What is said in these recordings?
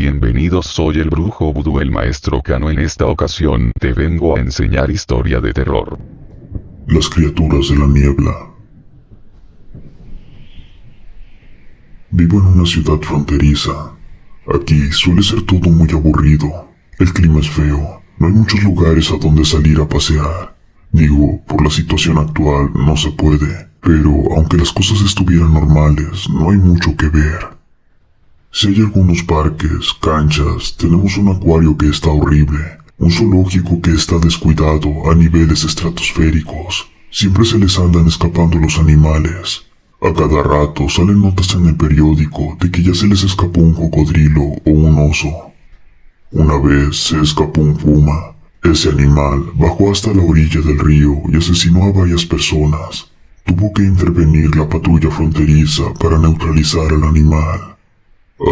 Bienvenidos, soy el brujo vudú, el maestro Cano. En esta ocasión te vengo a enseñar historia de terror. Las criaturas de la niebla. Vivo en una ciudad fronteriza. Aquí suele ser todo muy aburrido. El clima es feo. No hay muchos lugares a donde salir a pasear. Digo, por la situación actual no se puede. Pero aunque las cosas estuvieran normales, no hay mucho que ver. Si hay algunos parques, canchas, tenemos un acuario que está horrible, un zoológico que está descuidado a niveles estratosféricos. Siempre se les andan escapando los animales. A cada rato salen notas en el periódico de que ya se les escapó un cocodrilo o un oso. Una vez se escapó un puma. Ese animal bajó hasta la orilla del río y asesinó a varias personas. Tuvo que intervenir la patrulla fronteriza para neutralizar al animal.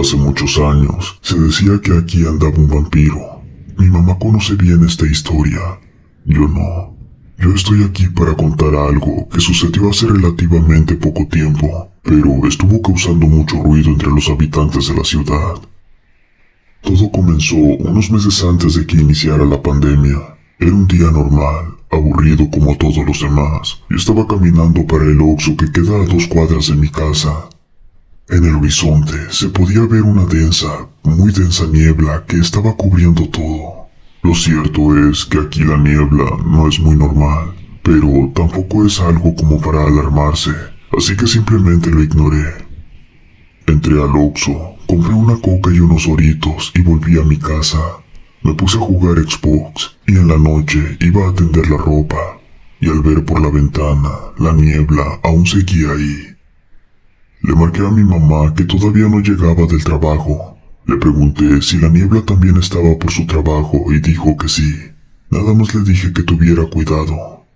Hace muchos años se decía que aquí andaba un vampiro. Mi mamá conoce bien esta historia. Yo no. Yo estoy aquí para contar algo que sucedió hace relativamente poco tiempo, pero estuvo causando mucho ruido entre los habitantes de la ciudad. Todo comenzó unos meses antes de que iniciara la pandemia. Era un día normal, aburrido como todos los demás, y estaba caminando para el Oxxo que queda a 2 cuadras de mi casa. En el horizonte se podía ver una densa, muy densa niebla que estaba cubriendo todo. Lo cierto es que aquí la niebla no es muy normal, pero tampoco es algo como para alarmarse, así que simplemente lo ignoré. Entré al Oxxo, compré una coca y unos Doritos y volví a mi casa. Me puse a jugar Xbox y en la noche iba a tender la ropa, y al ver por la ventana, la niebla aún seguía ahí. Le marqué a mi mamá que todavía no llegaba del trabajo. Le pregunté si la niebla también estaba por su trabajo y dijo que sí. Nada más le dije que tuviera cuidado.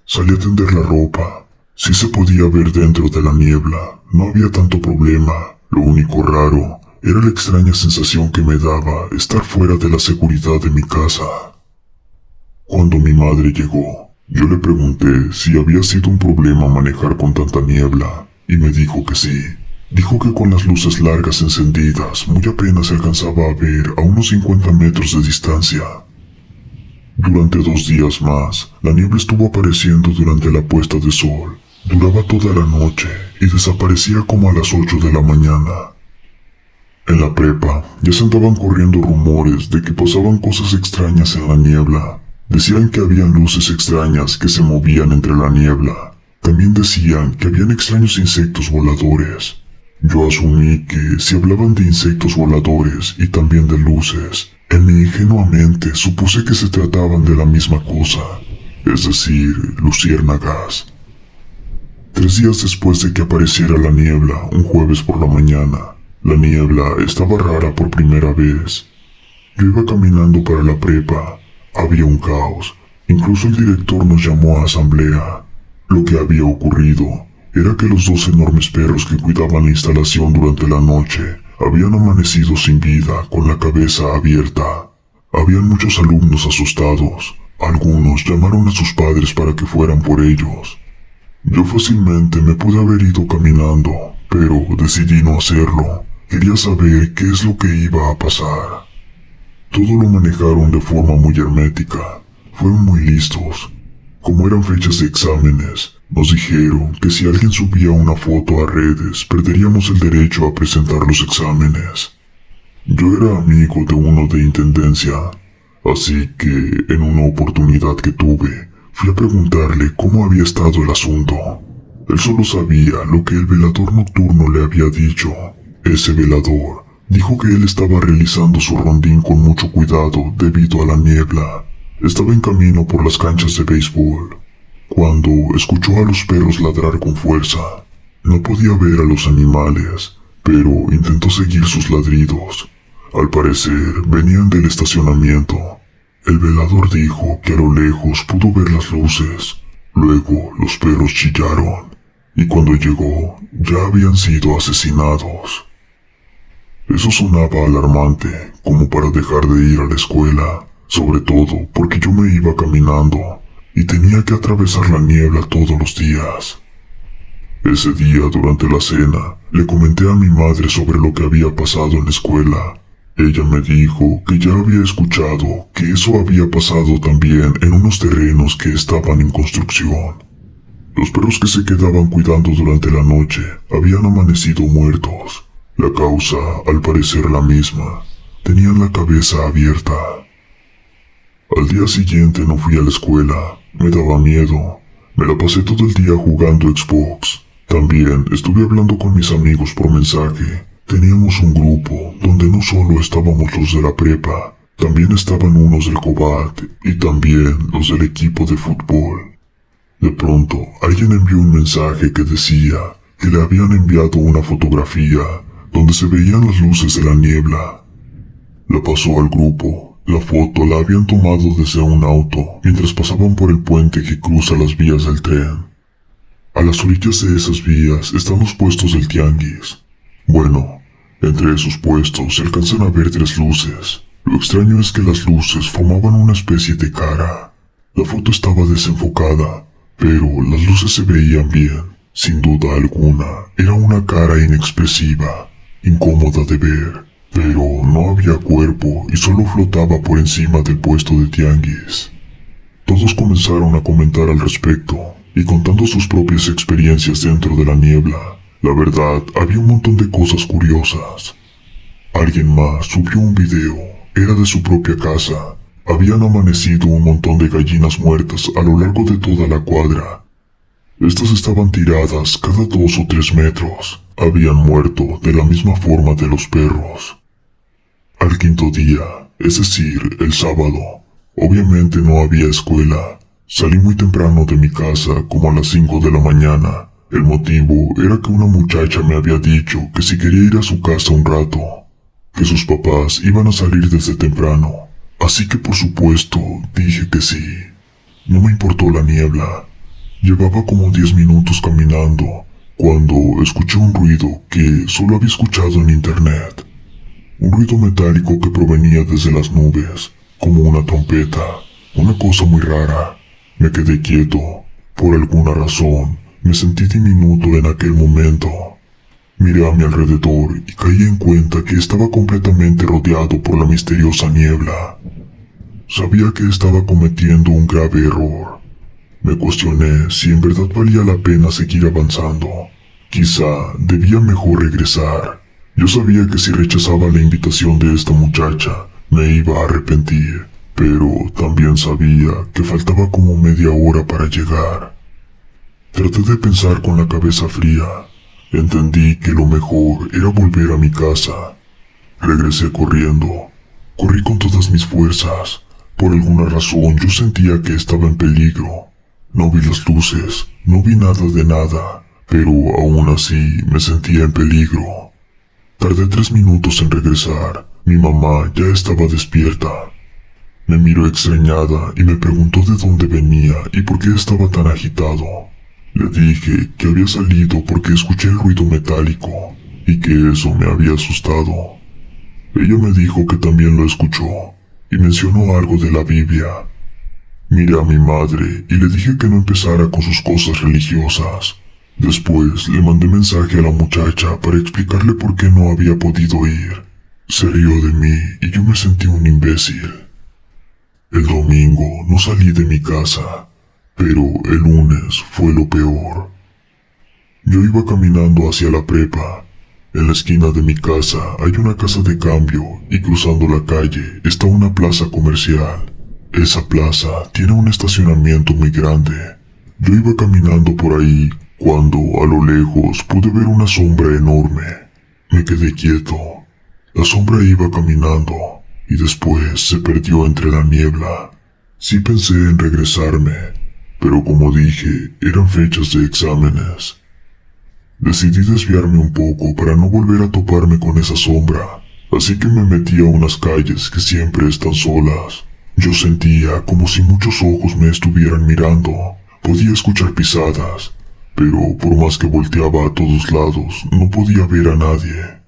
Salí a tender la ropa. Sí se podía ver dentro de la niebla. No había tanto problema. Lo único raro era la extraña sensación que me daba estar fuera de la seguridad de mi casa. Cuando mi madre llegó, yo le pregunté si había sido un problema manejar con tanta niebla. Y me dijo que sí. Dijo que con las luces largas encendidas muy apenas se alcanzaba a ver a unos 50 metros de distancia. Durante 2 días más, la niebla estuvo apareciendo durante la puesta de sol. Duraba toda la noche y desaparecía como a las 8 de la mañana. En la prepa ya se andaban corriendo rumores de que pasaban cosas extrañas en la niebla. Decían que habían luces extrañas que se movían entre la niebla. También decían que habían extraños insectos voladores. Yo asumí que si hablaban de insectos voladores y también de luces, en mi ingenua mente supuse que se trataban de la misma cosa, es decir, luciérnagas. 3 días después de que apareciera la niebla, un jueves por la mañana, la niebla estaba rara por primera vez. Yo iba caminando para la prepa. Había un caos. Incluso el director nos llamó a asamblea. Lo que había ocurrido era que los 2 enormes perros que cuidaban la instalación durante la noche habían amanecido sin vida, con la cabeza abierta. Habían muchos alumnos asustados. Algunos llamaron a sus padres para que fueran por ellos. Yo fácilmente me pude haber ido caminando, pero decidí no hacerlo. Quería saber qué es lo que iba a pasar. Todo lo manejaron de forma muy hermética. Fueron muy listos. Como eran fechas de exámenes, nos dijeron que si alguien subía una foto a redes, perderíamos el derecho a presentar los exámenes. Yo era amigo de uno de intendencia, así que en una oportunidad que tuve, fui a preguntarle cómo había estado el asunto. Él solo sabía lo que el velador nocturno le había dicho. Ese velador dijo que él estaba realizando su rondín con mucho cuidado debido a la niebla. Estaba en camino por las canchas de béisbol, cuando escuchó a los perros ladrar con fuerza. No podía ver a los animales, pero intentó seguir sus ladridos. Al parecer, venían del estacionamiento. El velador dijo que a lo lejos pudo ver las luces. Luego, los perros chillaron, y cuando llegó, ya habían sido asesinados. Eso sonaba alarmante, como para dejar de ir a la escuela. Sobre todo porque yo me iba caminando y tenía que atravesar la niebla todos los días. Ese día, durante la cena, le comenté a mi madre sobre lo que había pasado en la escuela. Ella me dijo que ya había escuchado que eso había pasado también en unos terrenos que estaban en construcción. Los perros que se quedaban cuidando durante la noche habían amanecido muertos. La causa, al parecer la misma, tenían la cabeza abierta. Al día siguiente no fui a la escuela, me daba miedo. Me la pasé todo el día jugando Xbox. También estuve hablando con mis amigos por mensaje. Teníamos un grupo donde no solo estábamos los de la prepa, también estaban unos del Cobat y también los del equipo de fútbol. De pronto, alguien envió un mensaje que decía que le habían enviado una fotografía donde se veían las luces de la niebla. La pasó al grupo. La foto la habían tomado desde un auto mientras pasaban por el puente que cruza las vías del tren. A las orillas de esas vías están los puestos del tianguis. Bueno, entre esos puestos se alcanzan a ver 3 luces. Lo extraño es que las luces formaban una especie de cara. La foto estaba desenfocada, pero las luces se veían bien. Sin duda alguna, era una cara inexpresiva, incómoda de ver, pero no había cuerpo y solo flotaba por encima del puesto de tianguis. Todos comenzaron a comentar al respecto y contando sus propias experiencias dentro de la niebla. La verdad, había un montón de cosas curiosas. Alguien más subió un video, era de su propia casa. Habían amanecido un montón de gallinas muertas a lo largo de toda la cuadra. Estas estaban tiradas cada 2 o 3 metros. Habían muerto de la misma forma de los perros. Al quinto día, es decir, el sábado, obviamente no había escuela. Salí muy temprano de mi casa, como a las 5 de la mañana. El motivo era que una muchacha me había dicho que si quería ir a su casa un rato, que sus papás iban a salir desde temprano. Así que por supuesto dije que sí. No me importó la niebla. Llevaba como 10 minutos caminando cuando escuché un ruido que solo había escuchado en internet. Un ruido metálico que provenía desde las nubes, como una trompeta, una cosa muy rara. Me quedé quieto. Por alguna razón, me sentí diminuto en aquel momento. Miré a mi alrededor y caí en cuenta que estaba completamente rodeado por la misteriosa niebla. Sabía que estaba cometiendo un grave error. Me cuestioné si en verdad valía la pena seguir avanzando. Quizá debía mejor regresar. Yo sabía que si rechazaba la invitación de esta muchacha, me iba a arrepentir, pero también sabía que faltaba como media hora para llegar. Traté de pensar con la cabeza fría. Entendí que lo mejor era volver a mi casa. Regresé corriendo. Corrí con todas mis fuerzas. Por alguna razón yo sentía que estaba en peligro. No vi las luces, no vi nada de nada, pero aún así me sentía en peligro. Tardé 3 minutos en regresar. Mi mamá ya estaba despierta. Me miró extrañada y me preguntó de dónde venía y por qué estaba tan agitado. Le dije que había salido porque escuché el ruido metálico y que eso me había asustado. Ella me dijo que también lo escuchó y mencionó algo de la Biblia. Miré a mi madre y le dije que no empezara con sus cosas religiosas. Después le mandé mensaje a la muchacha para explicarle por qué no había podido ir. Se rió de mí y yo me sentí un imbécil. El domingo no salí de mi casa, pero el lunes fue lo peor. Yo iba caminando hacia la prepa. En la esquina de mi casa hay una casa de cambio y cruzando la calle está una plaza comercial. Esa plaza tiene un estacionamiento muy grande. Yo iba caminando por ahí cuando a lo lejos pude ver una sombra enorme. Me quedé quieto. La sombra iba caminando y después se perdió entre la niebla. Sí pensé en regresarme, pero como dije, eran fechas de exámenes. Decidí desviarme un poco para no volver a toparme con esa sombra, así que me metí a unas calles que siempre están solas. Yo sentía como si muchos ojos me estuvieran mirando. Podía escuchar pisadas, pero por más que volteaba a todos lados, no podía ver a nadie.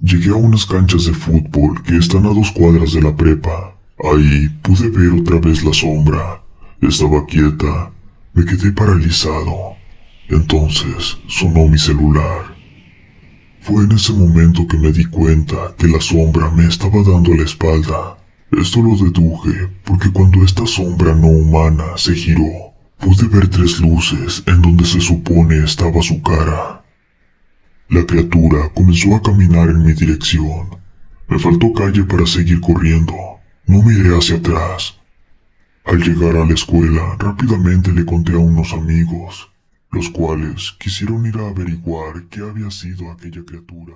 Llegué a unas canchas de fútbol que están a 2 cuadras de la prepa. Ahí pude ver otra vez la sombra. Estaba quieta. Me quedé paralizado. Entonces sonó mi celular. Fue en ese momento que me di cuenta que la sombra me estaba dando la espalda. Esto lo deduje porque cuando esta sombra no humana se giró, pude ver 3 luces en donde se supone estaba su cara. La criatura comenzó a caminar en mi dirección. Me faltó calle para seguir corriendo. No miré hacia atrás. Al llegar a la escuela, rápidamente le conté a unos amigos, los cuales quisieron ir a averiguar qué había sido aquella criatura.